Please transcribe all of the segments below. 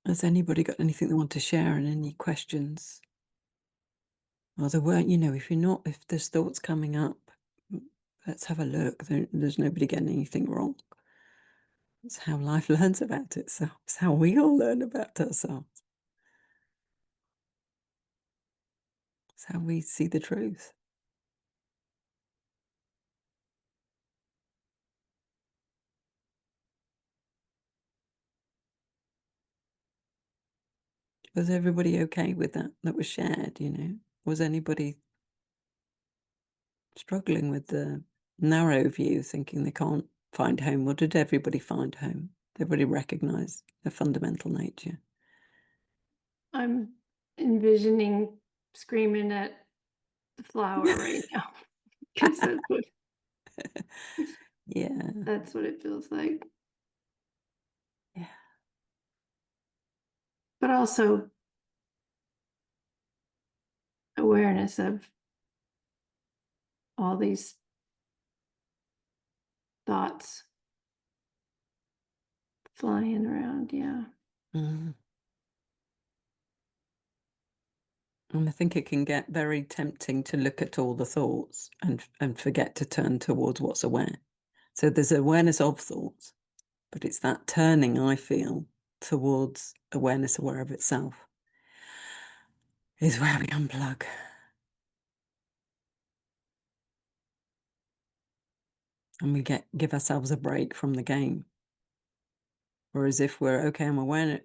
Has anybody got anything they want to share and any questions? Well, there weren't, if there's thoughts coming up, let's have a look. There's nobody getting anything wrong. It's how life learns about itself. It's how we all learn about ourselves. It's how we see the truth. Was everybody okay with that was shared, Was anybody struggling with the narrow view, thinking they can't find home? Or did everybody find home? Did everybody recognize their fundamental nature? I'm envisioning screaming at the flower right now because Yeah. that's what it feels like. Yeah. But also awareness of all these thoughts flying around. Yeah. Mm. And I think it can get very tempting to look at all the thoughts and forget to turn towards what's aware. So there's awareness of thoughts, but it's that turning, I feel, towards awareness aware of itself is where we unplug. And we give ourselves a break from the game. Whereas if we're, okay, I'm aware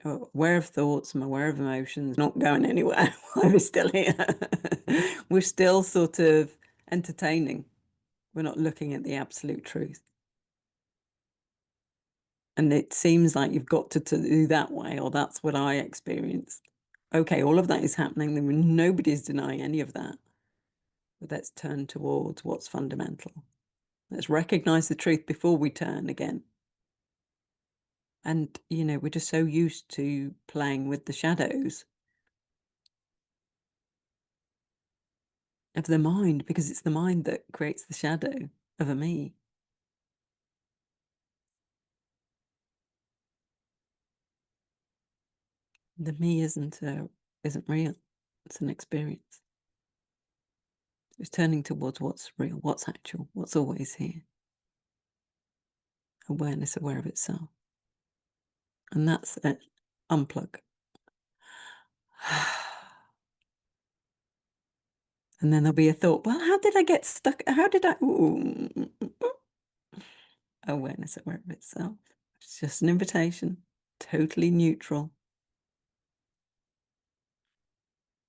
of thoughts, I'm aware of emotions, not going anywhere while we're still here. We're still sort of entertaining. We're not looking at the absolute truth. And it seems like you've got to do that way, or that's what I experienced. Okay, all of that is happening. Nobody's denying any of that. But let's turn towards what's fundamental. Let's recognize the truth before we turn again. And, we're just so used to playing with the shadows of the mind, because it's the mind that creates the shadow of a me. The me isn't real. It's an experience. It's turning towards what's real, what's actual, what's always here. Awareness aware of itself. And that's it. Unplug. And then there'll be a thought, well, how did I get stuck? How did I? Ooh. Awareness aware of itself. It's just an invitation, totally neutral.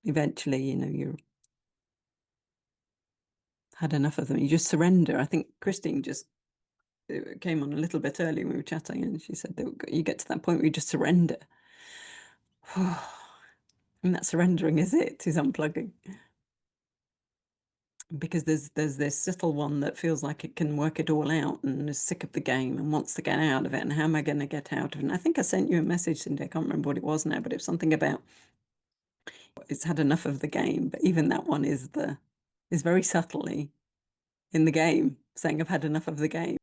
Eventually, you've had enough of them. You just surrender. I think Christine just came on a little bit early when we were chatting, and she said that you get to that point where you just surrender. And that surrendering is unplugging. Because there's this subtle one that feels like it can work it all out and is sick of the game and wants to get out of it. And how am I going to get out of it? And I think I sent you a message, Cindy. I can't remember what it was now, but it was something about it's had enough of the game. But even that one is very subtly in the game, saying I've had enough of the game.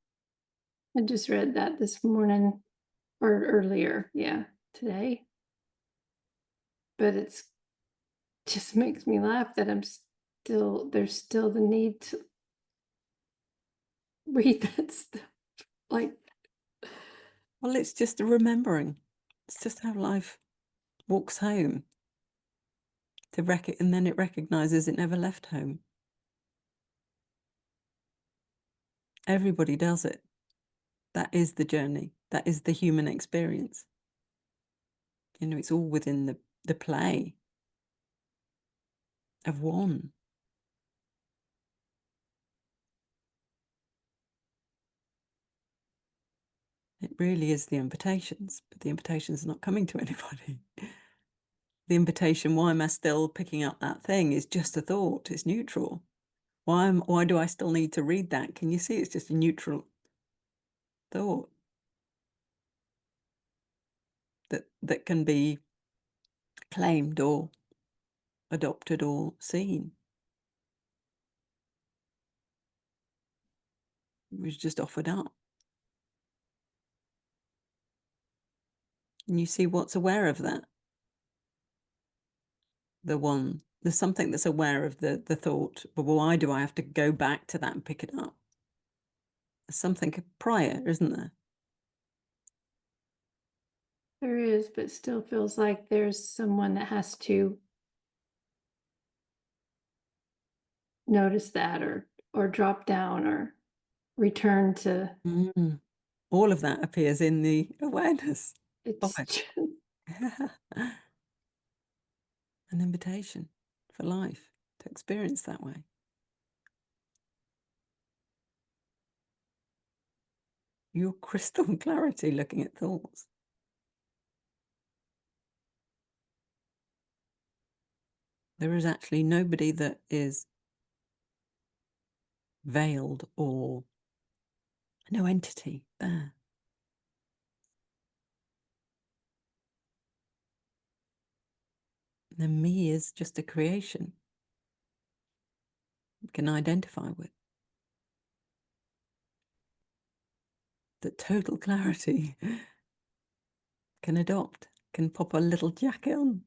I just read that this morning or earlier. Yeah. Today. But it's just makes me laugh that there's still the need to read that stuff. Like, Well, it's just a remembering. It's just how life walks home and then it recognizes it never left home. Everybody does it. That is the journey. That is the human experience. It's all within the play of one. It really is the invitations, but the invitation's not coming to anybody. The invitation, why am I still picking up that thing, is just a thought. It's neutral. Why do I still need to read that? Can you see it's just a neutral thought that can be claimed or adopted or seen? It was just offered up. And you see what's aware of that. There's something that's aware of the thought, but why do I have to go back to that and pick it up? There's something prior, isn't there? There is, but still feels like there's someone that has to notice that or drop down or return to Mm. All of that appears in the awareness of it's it. just, An invitation for life to experience that way. Your crystal clarity looking at thoughts. There is actually nobody that is veiled or no entity there. The me is just a creation you can identify with. That total clarity can adopt, can pop a little jacket on,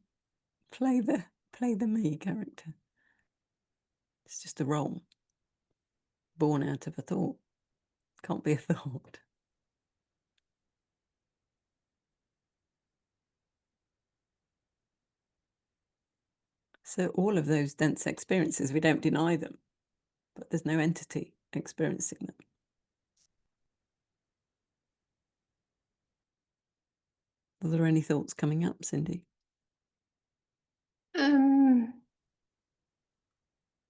play the me character. It's just a role born out of a thought. Can't be a thought. So all of those dense experiences, we don't deny them, but there's no entity experiencing them. Are there any thoughts coming up, Cindy? um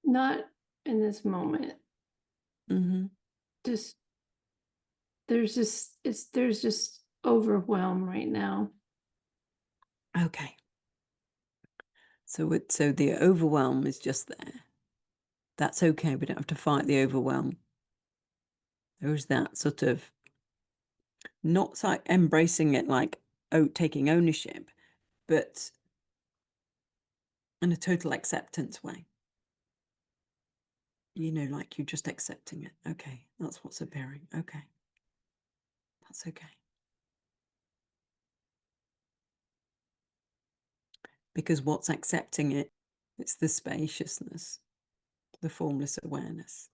not in this moment. Mm-hmm. Just there's just overwhelm right now. Okay. So the overwhelm is just there. That's okay. We don't have to fight the overwhelm. There's that sort of not like embracing it like taking ownership, but in a total acceptance way. Like you're just accepting it. Okay, that's what's appearing. Okay, that's okay. Because what's accepting it, it's the spaciousness, the formless awareness,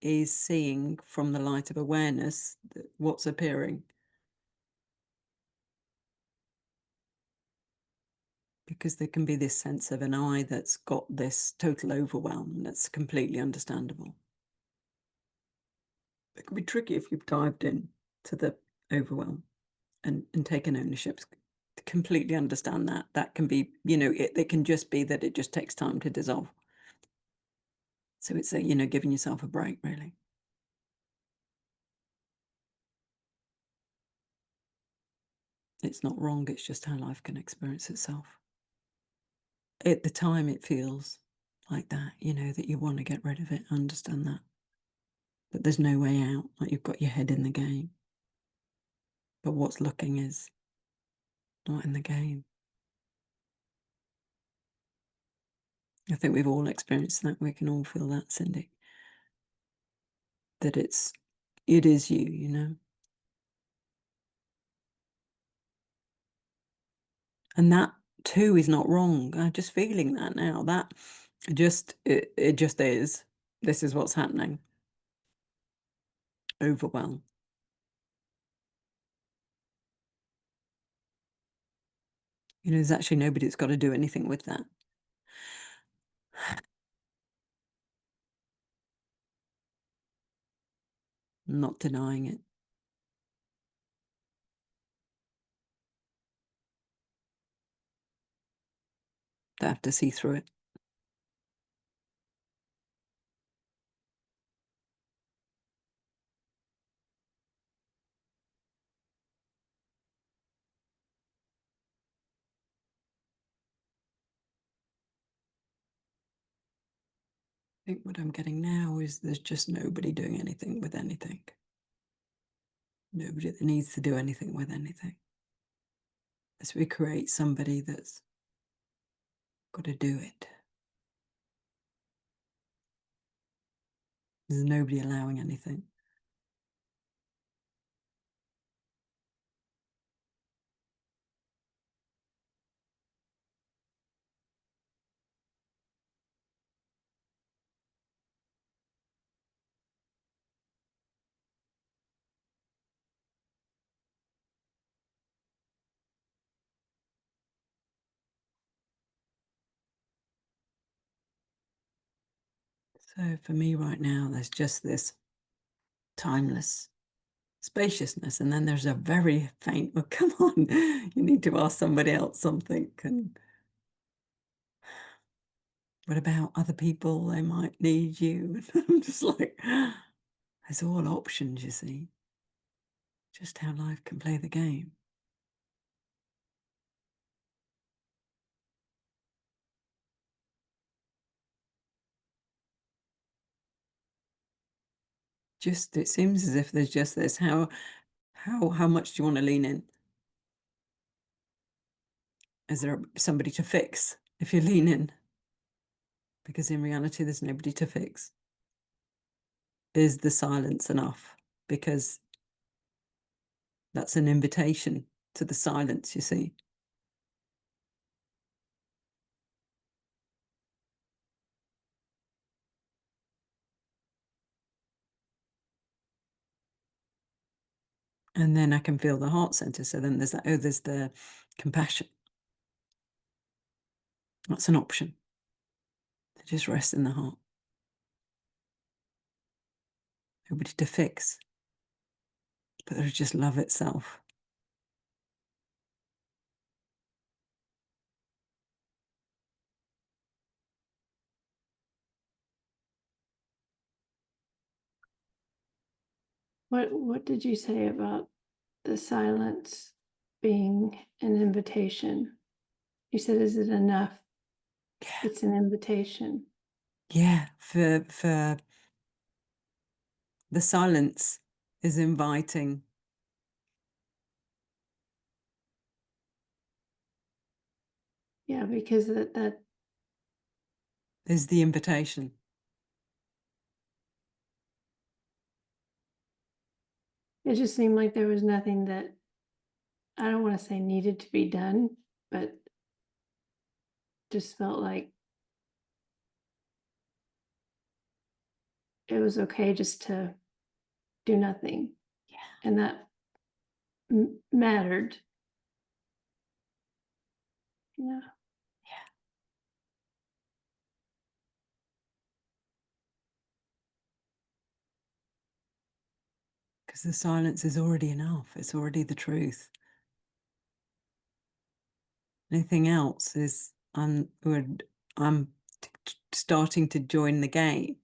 is seeing from the light of awareness what's appearing. Because there can be this sense of an I that's got this total overwhelm that's completely understandable. It can be tricky if you've dived in to the overwhelm and taken ownership to completely understand that. That can be, it can just be that it just takes time to dissolve. So it's giving yourself a break, really. It's not wrong, it's just how life can experience itself. At the time, it feels like that, that you want to get rid of it. I understand that. But there's no way out, like you've got your head in the game. But what's looking is not in the game. I think we've all experienced that. We can all feel that, Cindy. That it is you. And that too is not wrong. I'm just feeling that now. That it just is. This is what's happening. Overwhelm. There's actually nobody that's got to do anything with that. I'm not denying it. They have to see through it. I think what I'm getting now is there's just nobody doing anything with anything. Nobody that needs to do anything with anything. As we create somebody that's got to do it. There's nobody allowing anything. So for me right now, there's just this timeless spaciousness, and then there's a very faint, well, come on, you need to ask somebody else something. And what about other people? They might need you. And I'm just like, there's all options, you see, just how life can play the game. Just, it seems as if there's just this, how much do you want to lean in? Is there somebody to fix if you lean in? Because in reality, there's nobody to fix. Is the silence enough? Because that's an invitation to the silence, you see. And then I can feel the heart center. So then there's that, oh, there's the compassion. That's an option. To just rest in the heart. Nobody to fix, but there's just love itself. What did you say about the silence being an invitation? You said, is it enough? Yeah. It's an invitation. Yeah. For the silence is inviting. Yeah, because that Is the invitation. it just seemed like there was nothing that, I don't want to say needed to be done, but just felt like it was okay just to do nothing. Yeah. And that mattered. Yeah. Yeah. Because the silence is already enough. It's already the truth. Anything else is, I'm starting to join the game,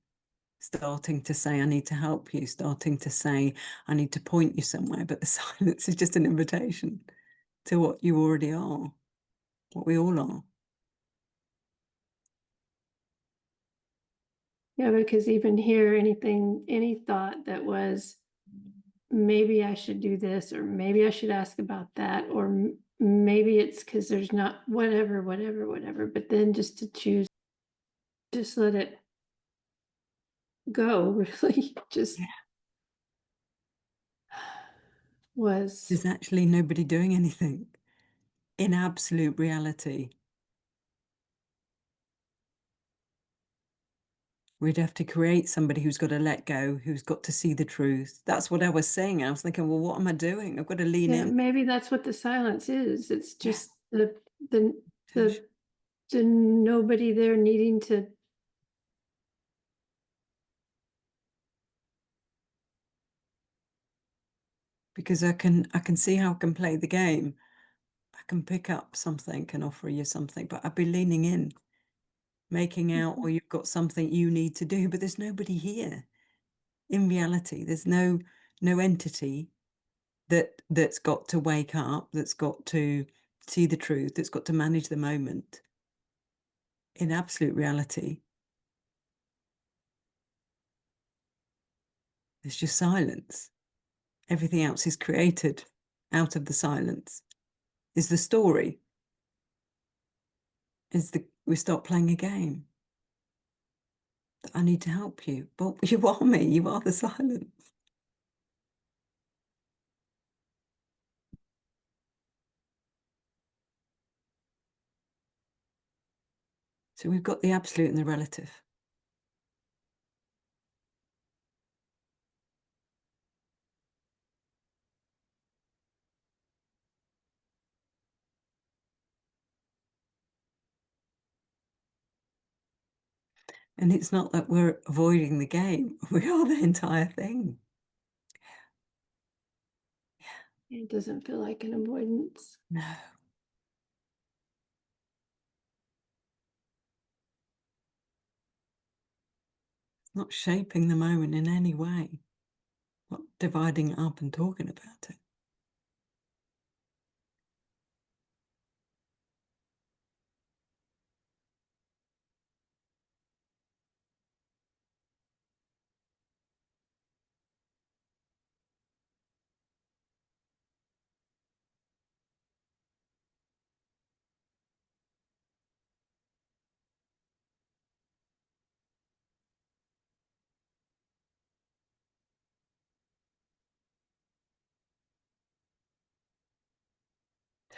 starting to say, I need to help you, starting to say, I need to point you somewhere. But the silence is just an invitation to what you already are, what we all are. Yeah, because even here, any thought that was, maybe I should do this, or maybe I should ask about that, or maybe it's because there's not, whatever. But then just to choose, just let it go, really, just Yeah. was, There's actually nobody doing anything in absolute reality. We'd have to create somebody who's got to let go, who's got to see the truth. That's what I was saying. I was thinking, well, what am I doing? I've got to lean yeah, in. maybe that's what the silence is. It's Yeah. just the the the nobody there needing to. Because I can see how I can play the game. I can pick up something and offer you something, but I'd be leaning in, making out, or you've got something you need to do, but there's nobody here. In reality, there's no entity that's got to wake up, that's got to see the truth, that's got to manage the moment. In absolute reality, there's just silence. Everything else is created out of the silence. Is the story. We start playing a game. I need to help you. But you are me, you are the silence. So we've got the absolute and the relative. And it's not that we're avoiding the game, we are the entire thing. It doesn't feel like an avoidance. No, it's not shaping the moment in any way, not dividing it up and talking about it.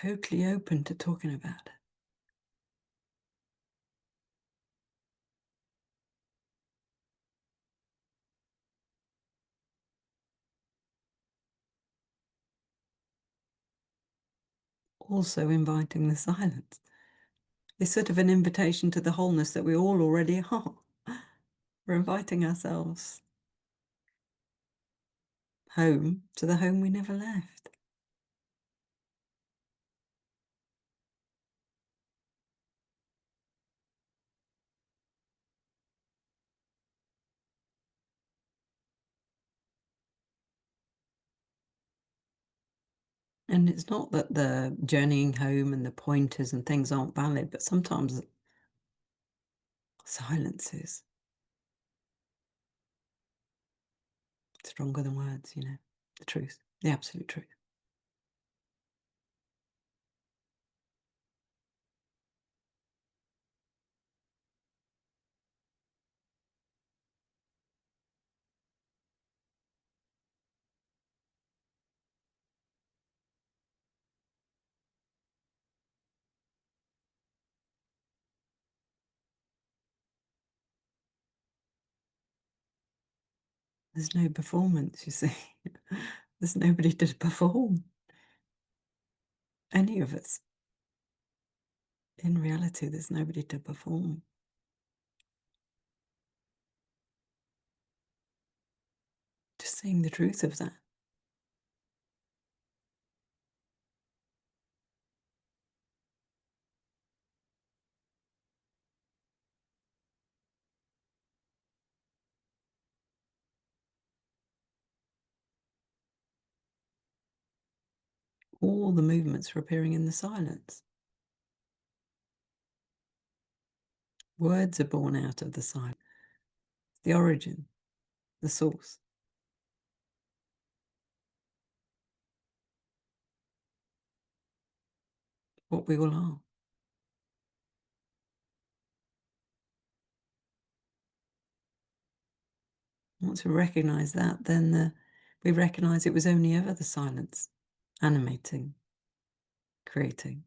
Totally open to talking about it. Also inviting the silence. It's sort of an invitation to the wholeness that we all already are. We're inviting ourselves home to the home we never left. And it's not that the journeying home and the pointers and things aren't valid, but sometimes silence is stronger than words, the truth, the absolute truth. There's no performance, you see. There's nobody to perform, any of us. In reality, there's nobody to perform. Just seeing the truth of that. All the movements are appearing in the silence. Words are born out of the silence. The origin, the source, what we all are. Once we recognise that, then we recognise it was only ever the silence, animating, creating.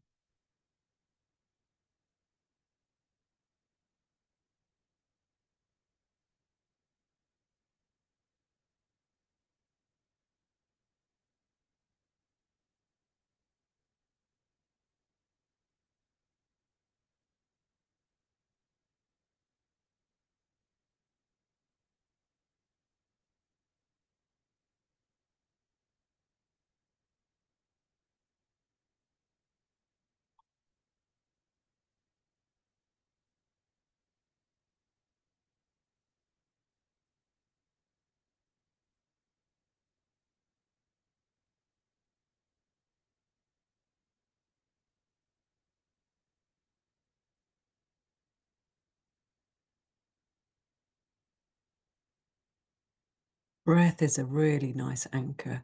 Breath is a really nice anchor.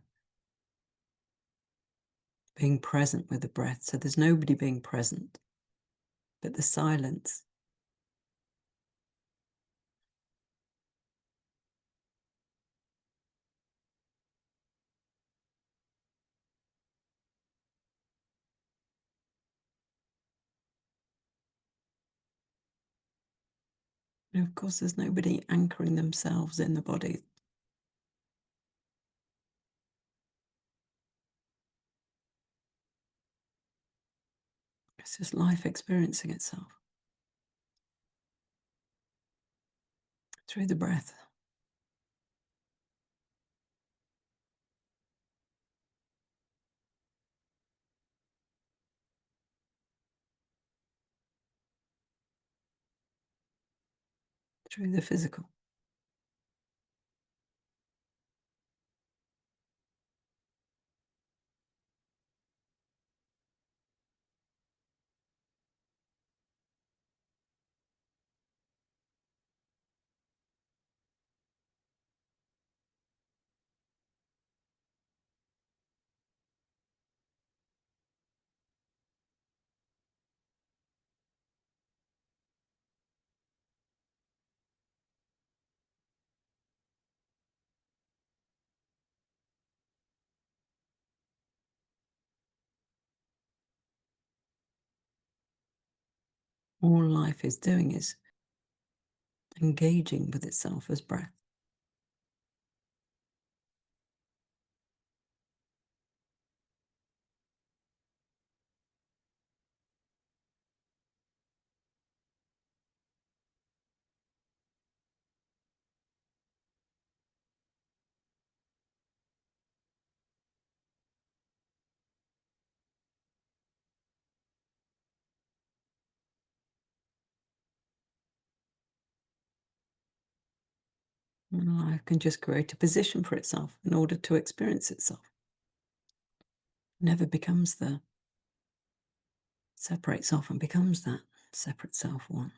Being present with the breath. So there's nobody being present, but the silence. And of course, there's nobody anchoring themselves in the body. It's just life experiencing itself. through the breath, through the physical. All life is doing is engaging with itself as breath. And life can just create a position for itself in order to experience itself. Never becomes the separates off and becomes that separate self one.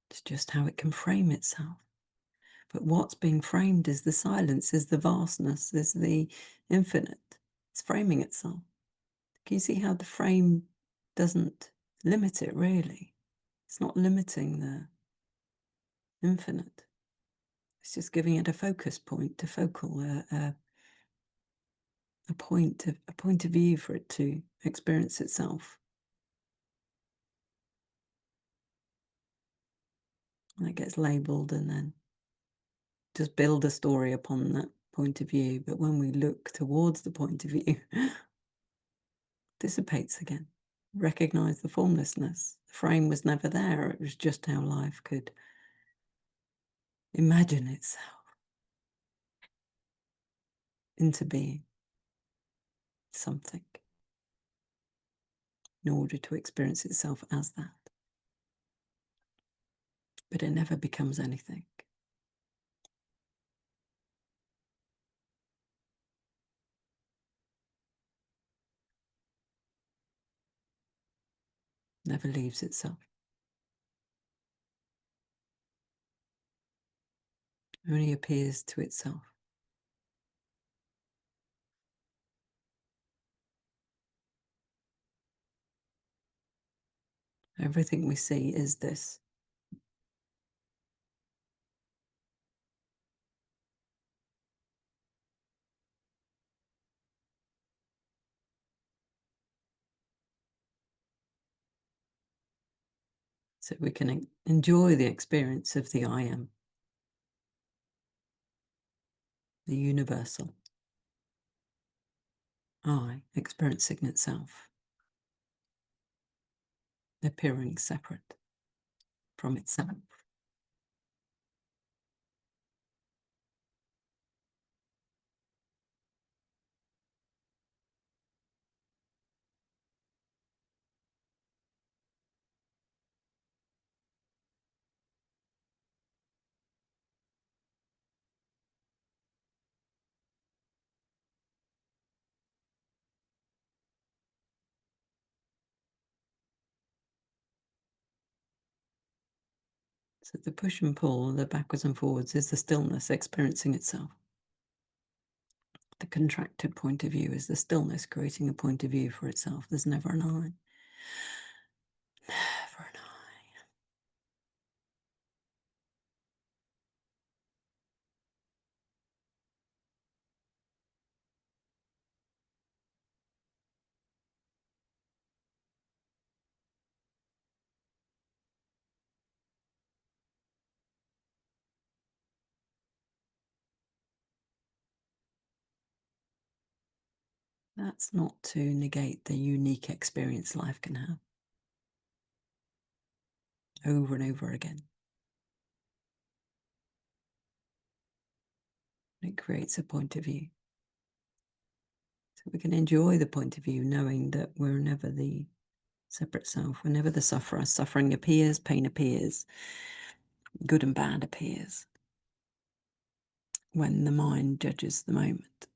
It's just how it can frame itself. But what's being framed is the silence, is the vastness, is the infinite. It's framing itself. Can you see how the frame doesn't limit it, really? It's not limiting the infinite. It's just giving it a focus point, a focal, a point of view for it to experience itself. And it gets labelled and then just build a story upon that point of view. But when we look towards the point of view, dissipates again. Recognize the formlessness. The frame was never there. It was just how life could imagine itself into being something in order to experience itself as that. But it never becomes anything. Never leaves itself. Only appears to itself. Everything we see is this. So we can enjoy the experience of the I am, the universal I experiencing itself, appearing separate from itself. So the push and pull, the backwards and forwards, is the stillness experiencing itself. The contracted point of view is the stillness creating a point of view for itself. There's never an I. Never an I. That's not to negate the unique experience life can have over and over again. It creates a point of view. So we can enjoy the point of view knowing that we're never the separate self, we're never the sufferer. Suffering appears, pain appears, good and bad appears when the mind judges the moment.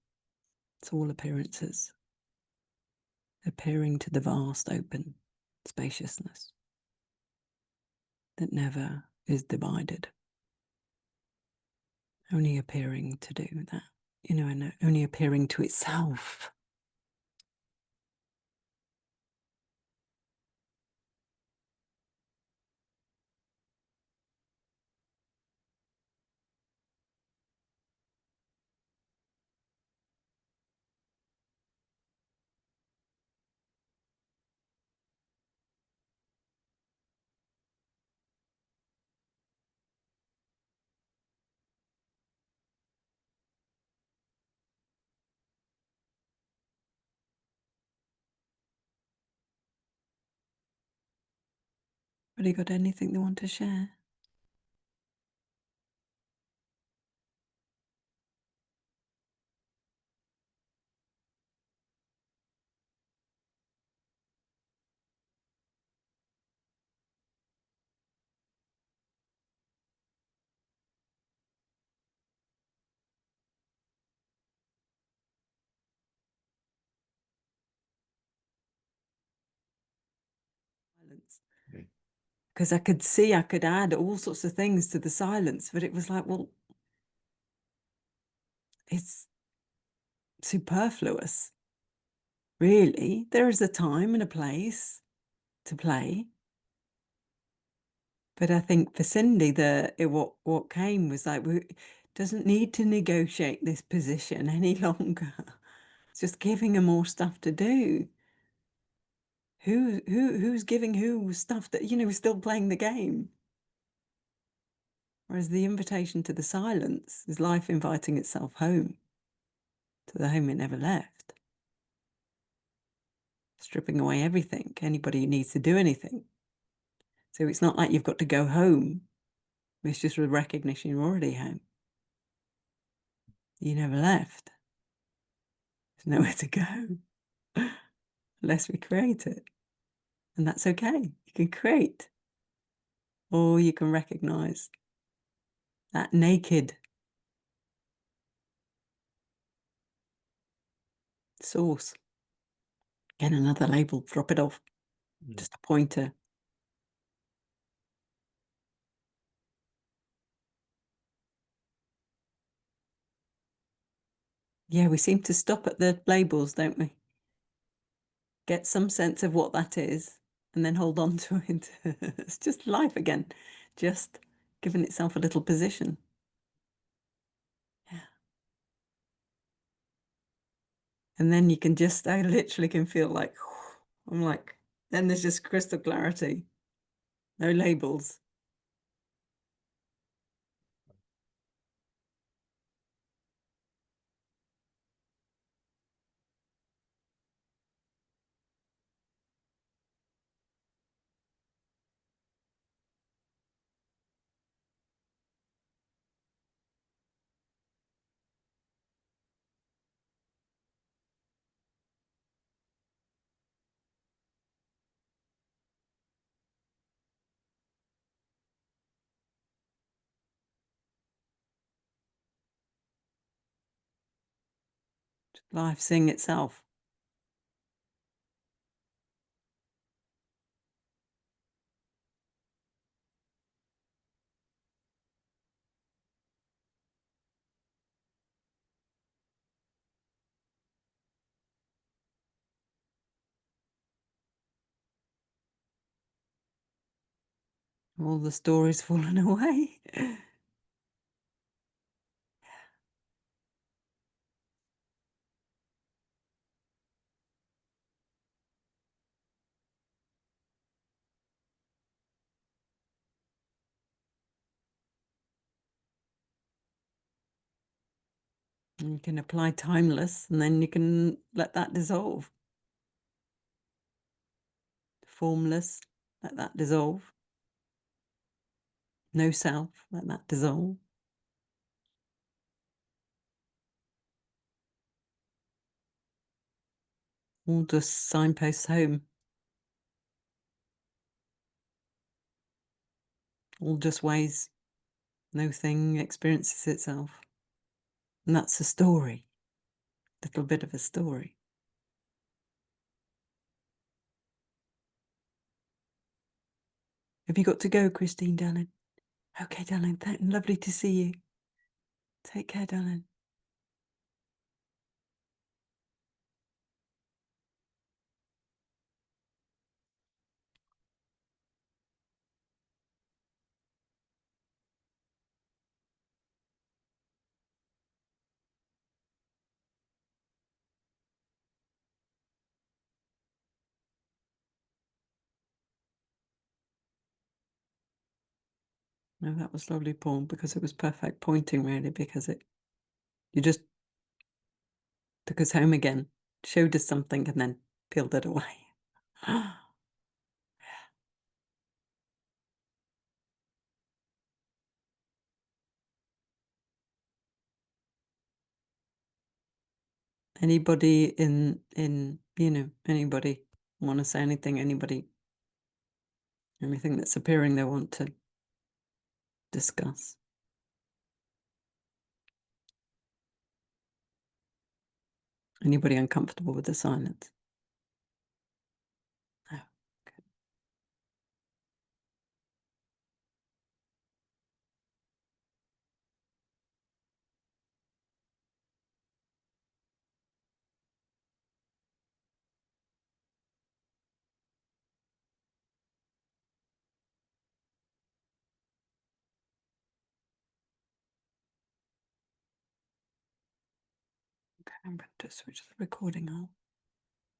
It's all appearances, appearing to the vast open spaciousness that never is divided, only appearing to do that, and only appearing to itself. But you got anything they want to share? Silence. Because I could see I could add all sorts of things to the silence, but it was like, well, it's superfluous. Really, there is a time and a place to play. But I think for Cindy, what came was like, we doesn't need to negotiate this position any longer. It's just giving her more stuff to do. Who's giving who stuff that is still playing the game? Whereas the invitation to the silence is life inviting itself home, to the home it never left, stripping away everything, anybody who needs to do anything. So it's not like you've got to go home. It's just a recognition you're already home. You never left. There's nowhere to go unless we create it. And that's okay. You can create, or you can recognize that naked source. Get another label, drop it off. Just a pointer. Yeah, we seem to stop at the labels, don't we? Get some sense of what that is and then hold on to it. It's just life again, just giving itself a little position. Yeah. And then you can just, I literally can feel like, I'm like, then there's just crystal clarity, no labels. Life seeing itself. All the stories falling away. And you can apply timeless, and then you can let that dissolve. Formless, let that dissolve. No self, let that dissolve. all just signposts home, all just ways no thing experiences itself. And that's a story, little bit of a story. Have you got to go, Christine, darling? Okay, darling, lovely to see you. Take care, darling. No, that was lovely, Paul, because it was perfect pointing, really, because you just took us home again, showed us something, and then peeled it away. Anybody anybody want to say anything? Anything that's appearing they want to discuss? Anybody uncomfortable with the silence? No. Good. Okay, I'm going to switch the recording off.